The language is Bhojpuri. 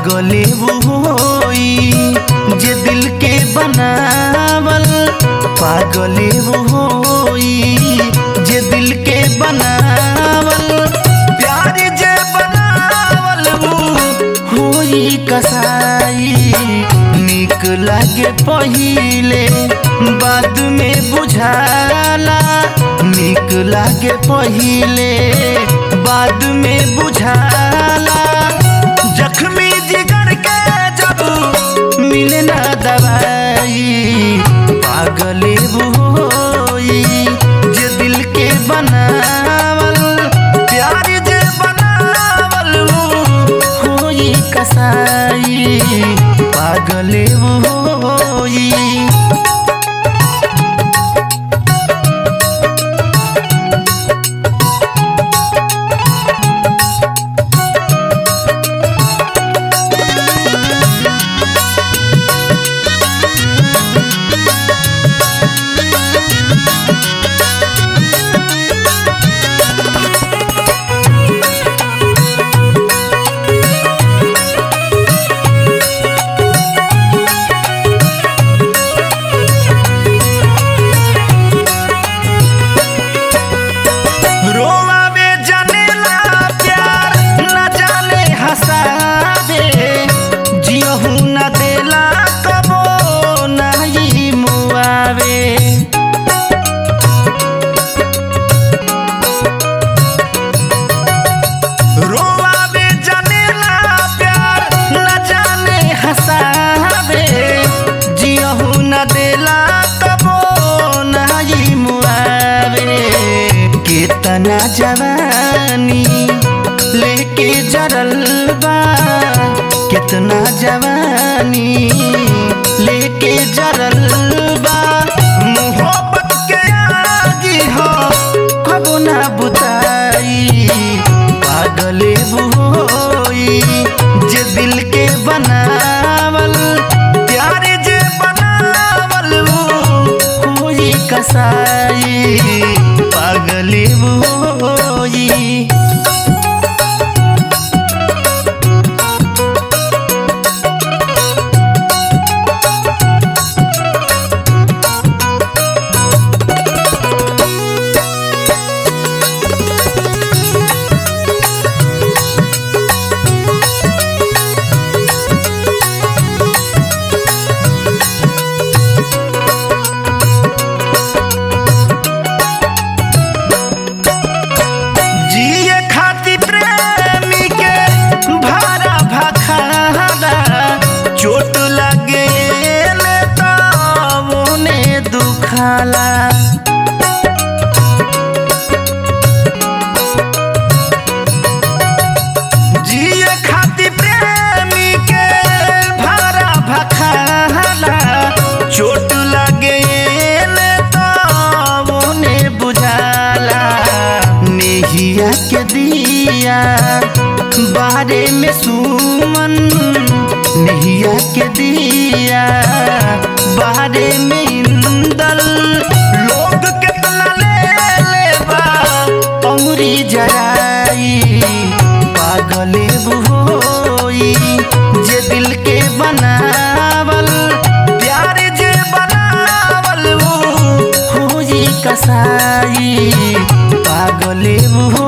पागले वो होई जे दिल के बनावल, पागले वो होई जे दिल के बनावल, प्यार जे बनावल वो होई कसाई। निक लागे पहिले बाद में बुझाला, निक लागे पहिले बाद में बुझाला, जख्मी जिगर के जब मिले ना दवाई। पागले वो होई जे दिल के बनावल, प्यार जे बनावल वो होई कसाई। पागले वो होई। कितना जवानी लेके जरल बा, कितना जवानी लेके जरल बा, मोहब्बत के आगी हो कबो ना बुताई। पागले वो होई जे दिल के बनावल, प्यार जे बनावल वो होई कसाई। पागले वो होई। चोट लगे तो उन्हें दुखाला, जिए खातिर प्रेमी के भारा भखाला। चोट लगे तो उन्हें बुझाला, नेहिया के दिया बारे में सुमन, नहिया के दिया बारे में इंदल। लोग कितना ले बा अमरी जराई। पागले वो होई जे दिल के बनावल, प्यार जे बनावल वो होई कसाई। पागले वो